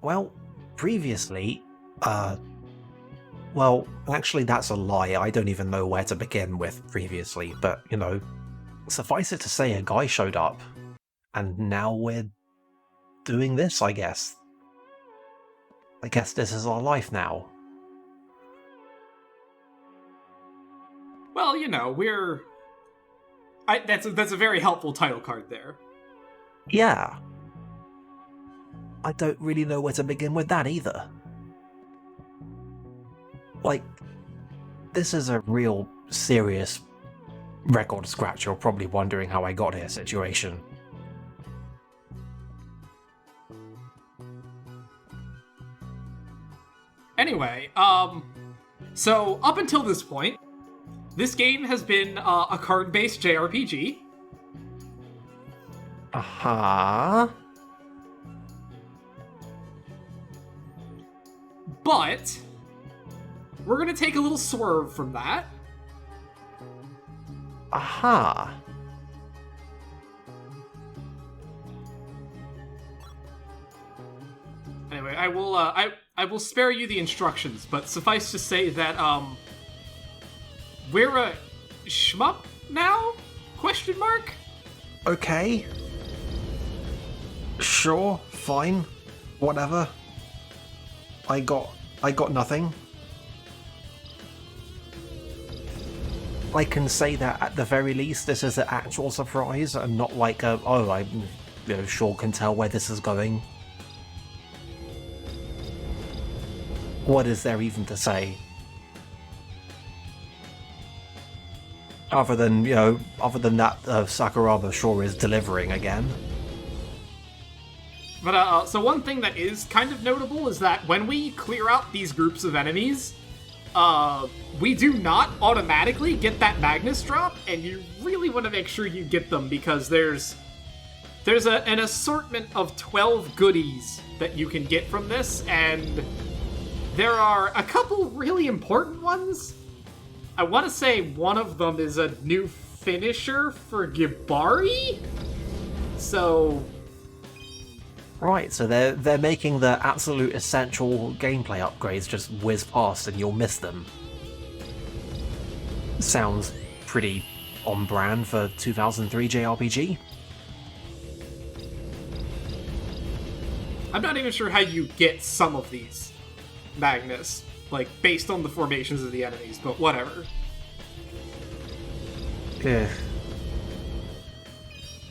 Well, previously, well, actually that's a lie. I don't even know where to begin with previously, but, suffice it to say a guy showed up, and now we're doing this, I guess. I guess this is our life now. Well, that's a very helpful title card there. Yeah. I don't really know where to begin with that either. Like, this is a real serious record scratch. You're probably wondering how I got here situation. Anyway, so up until this point, this game has been a card-based JRPG. Uh-huh. But we're gonna take a little swerve from that. Aha. Anyway, I will spare you the instructions, but suffice to say that we're a shmup now? Question mark? Okay. Sure, fine. Whatever. I got nothing. I can say that at the very least this is an actual surprise and not like I sure can tell where this is going. What is there even to say? Other than that Sakuraba sure is delivering again. But, so one thing that is kind of notable is that when we clear out these groups of enemies, we do not automatically get that Magnus drop, and you really want to make sure you get them because there's an assortment of 12 goodies that you can get from this, and there are a couple really important ones. I want to say one of them is a new finisher for Gibari? So... Right, so they're making the absolute essential gameplay upgrades just whiz past and you'll miss them. Sounds pretty on brand for 2003 JRPG. I'm not even sure how you get some of these Magnus, like, based on the formations of the enemies, but whatever. Yeah.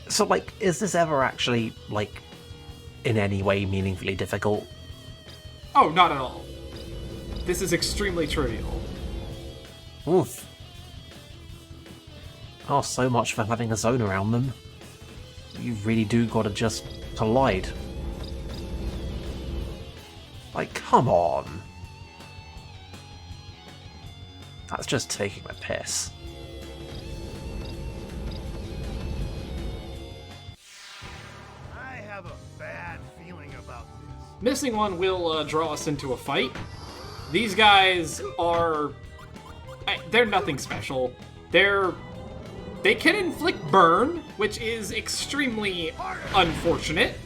So, like, is this ever actually, like, in any way meaningfully difficult? Oh, not at all. This is extremely trivial. Oof. Oh, so much for having a zone around them. You really do gotta just collide. Like, come on. That's just taking the piss. Missing one will draw us into a fight. These guys are... they're nothing special. They can inflict burn, which is extremely unfortunate.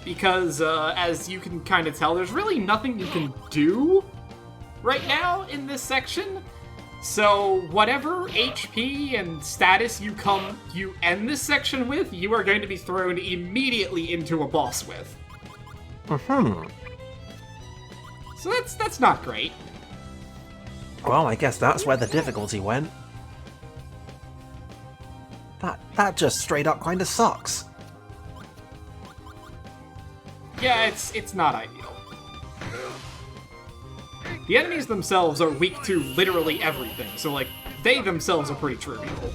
Because, as you can kind of tell, there's really nothing you can do right now in this section. So, whatever HP and status you end this section with, you are going to be thrown immediately into a boss with. Mm-hmm. So that's not great. Well, I guess that's where the difficulty went. That just straight up kinda sucks. Yeah, it's not ideal. The enemies themselves are weak to literally everything, so, like, they themselves are pretty trivial.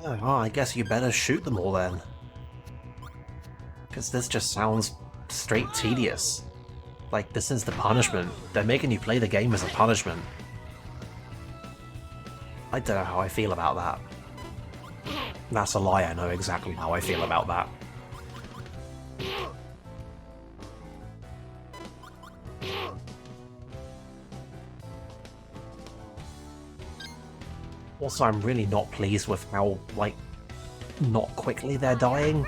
Oh, well, I guess you better shoot them all then. Because this just sounds straight tedious. Like, this is the punishment. They're making you play the game as a punishment. I don't know how I feel about that. That's a lie, I know exactly how I feel about that. Also, I'm really not pleased with how, like, not quickly they're dying.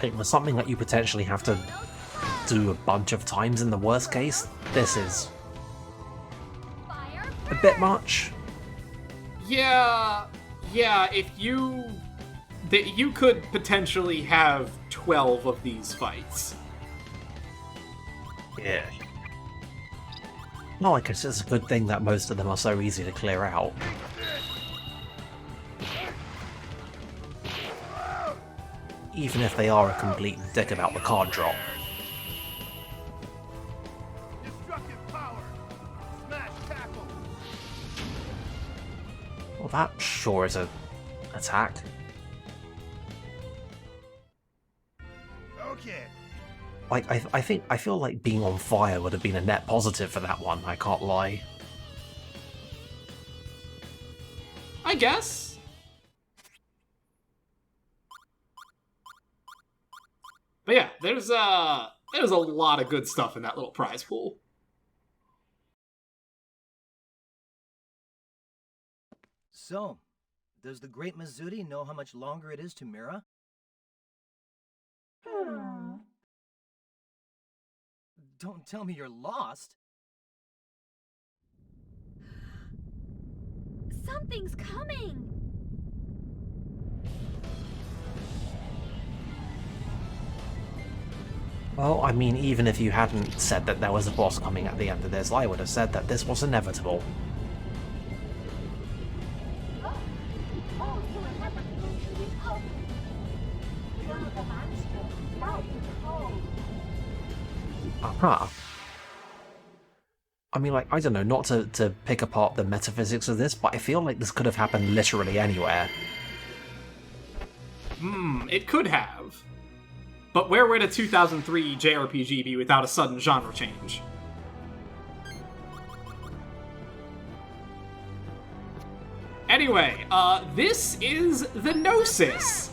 it was something that you potentially have to do a bunch of times in the worst case, this is a bit much. Yeah, if you could potentially have 12 of these fights. Yeah. Well, I guess it's a good thing that most of them are so easy to clear out. Even if they are a complete dick about the card drop. Destructive power. Smash tackle. Well, that sure is a attack. Okay. Like, I feel like being on fire would have been a net positive for that one, I can't lie. I guess. But yeah, there's a lot of good stuff in that little prize pool. So, does the great Mizuti know how much longer it is to Mira? Don't tell me you're lost. Something's coming! Well, I mean, even if you hadn't said that there was a boss coming at the end of this, I would have said that this was inevitable. Aha. I mean, like, I don't know, not to pick apart the metaphysics of this, but I feel like this could have happened literally anywhere. It could have. But where would a 2003 JRPG be without a sudden genre change? Anyway, this is the Gnosis.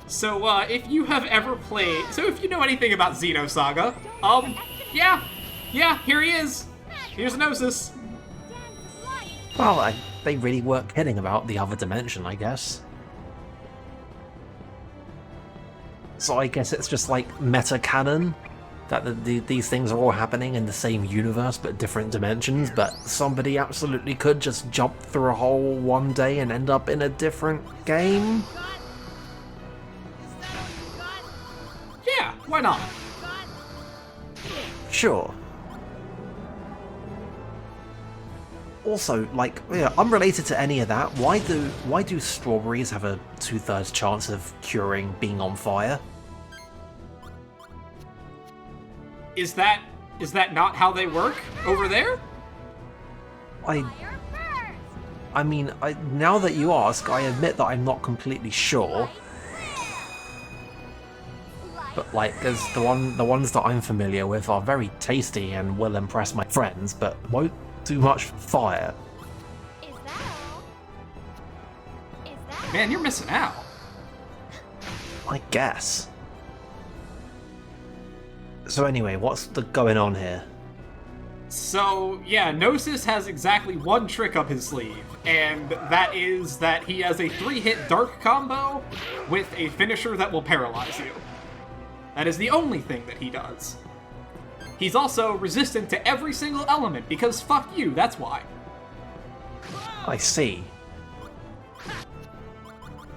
So, if you have ever played... So, if you know anything about Xenosaga, yeah, here he is. Here's Gnosis. Well, they really weren't kidding about the other dimension, I guess. So I guess it's just like meta-canon, that these things are all happening in the same universe but different dimensions, but somebody absolutely could just jump through a hole one day and end up in a different game? Yeah, why not? Sure. Also, like, yeah, unrelated to any of that, why do strawberries have a 2/3 chance of curing being on fire? Is that not how they work over there? I mean, now that you ask, I admit that I'm not completely sure. But like, as the ones that I'm familiar with are very tasty and will impress my friends, but won't do much fire. Is that all? Is that Man, you're missing out. I guess. So anyway, what's going on here? So, yeah, Gnosis has exactly one trick up his sleeve, and that is that he has a 3-hit dark combo with a finisher that will paralyze you. That is the only thing that he does. He's also resistant to every single element, because fuck you, that's why. I see.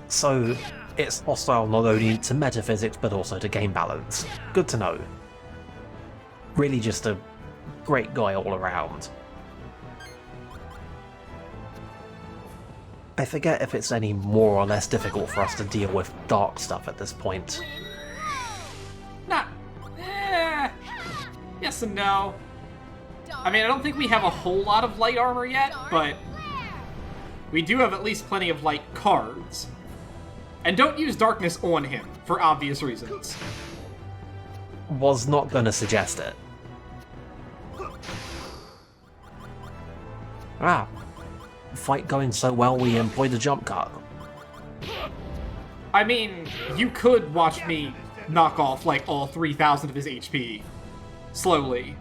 So, it's hostile not only to metaphysics, but also to game balance. Good to know. Really just a great guy all around. I forget if it's any more or less difficult for us to deal with dark stuff at this point. Not... yes and no. I mean, I don't think we have a whole lot of light armor yet, but we do have at least plenty of light cards. And don't use darkness on him, for obvious reasons. Was not gonna suggest it. Ah. Fight going so well we employed a jump cut. I mean, you could watch me knock off, like, all 3,000 of his HP. Slowly.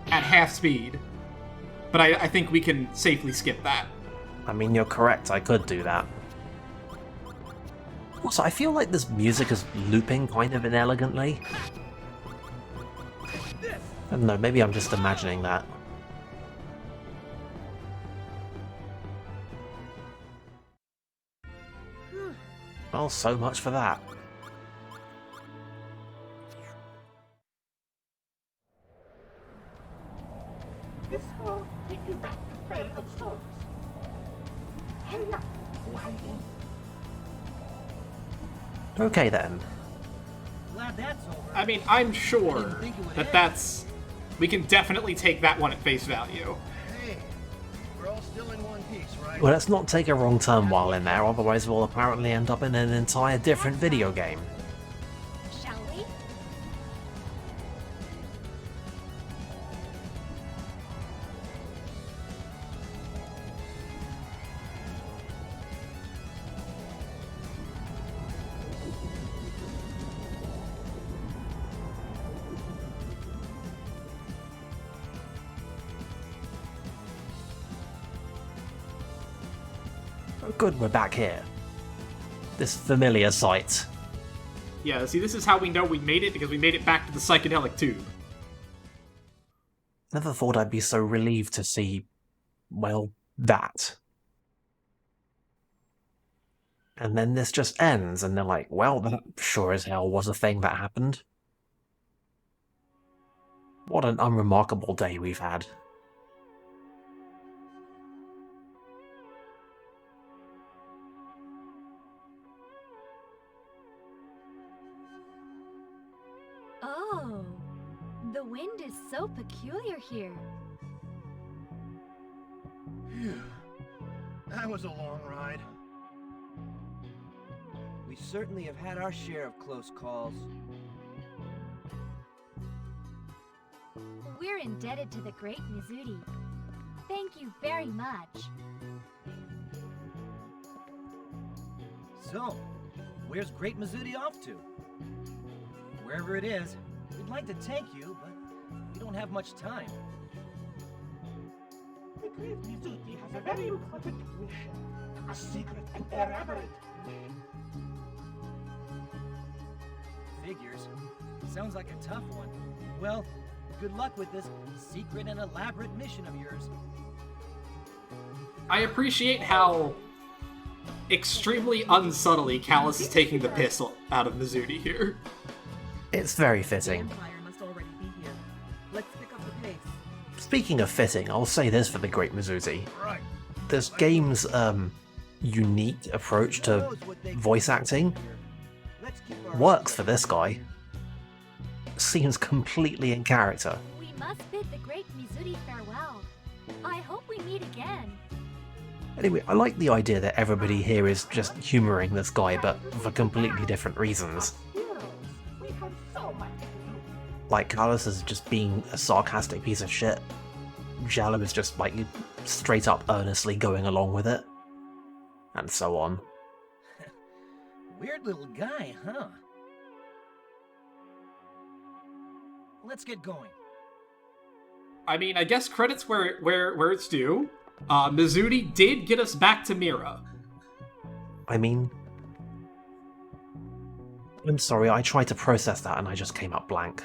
At half speed. But I think we can safely skip that. I mean, you're correct, I could do that. Also, I feel like this music is looping kind of inelegantly. I don't know, maybe I'm just imagining that. Well, so much for that. This will take you back to Bed of Souls. Hurry up, Whitey. Okay then. Glad that's over. I mean, I'm sure think it would that end. that's... We can definitely take that one at face value. Hey, we're all still in one piece, right? Well, let's not take a wrong turn while in there, otherwise we'll apparently end up in an entire different video game. Shall we? Oh, good, we're back here. This familiar sight. Yeah, see, this is how we know we made it, because we made it back to the psychedelic tube. Never thought I'd be so relieved to see, well, that. And then this just ends, and they're like, well, that sure as hell was a thing that happened. What an unremarkable day we've had. Oh, the wind is so peculiar here. Phew. That was a long ride. We certainly have had our share of close calls. We're indebted to the great Mizuti. Thank you very much. So, where's Great Mizuti off to? Wherever it is, we'd like to thank you, but we don't have much time. The great Mizuki has a very important mission. A secret and elaborate mission. Figures. Sounds like a tough one. Well, good luck with this secret and elaborate mission of yours. I appreciate how extremely unsubtly Callus is taking the piss out of Mizuti here. It's very fitting. Empire must already be here. Let's pick up the pace. Speaking of fitting, I'll say this for the Great Mizuti. Right. This game's unique approach to voice acting Let's keep our works for this guy. Seems completely in character. We must bid the great Mizuti farewell. I hope we meet again. Anyway, I like the idea that everybody here is just humouring this guy, but for completely different reasons. Heroes, we have so much to do. Like, Carlos is just being a sarcastic piece of shit. Jallo is just, like, straight up earnestly going along with it. And so on. Weird little guy, huh? Let's get going. I mean, I guess credits where it's due. Mizuti did get us back to Mira. I mean... I'm sorry, I tried to process that and I just came up blank.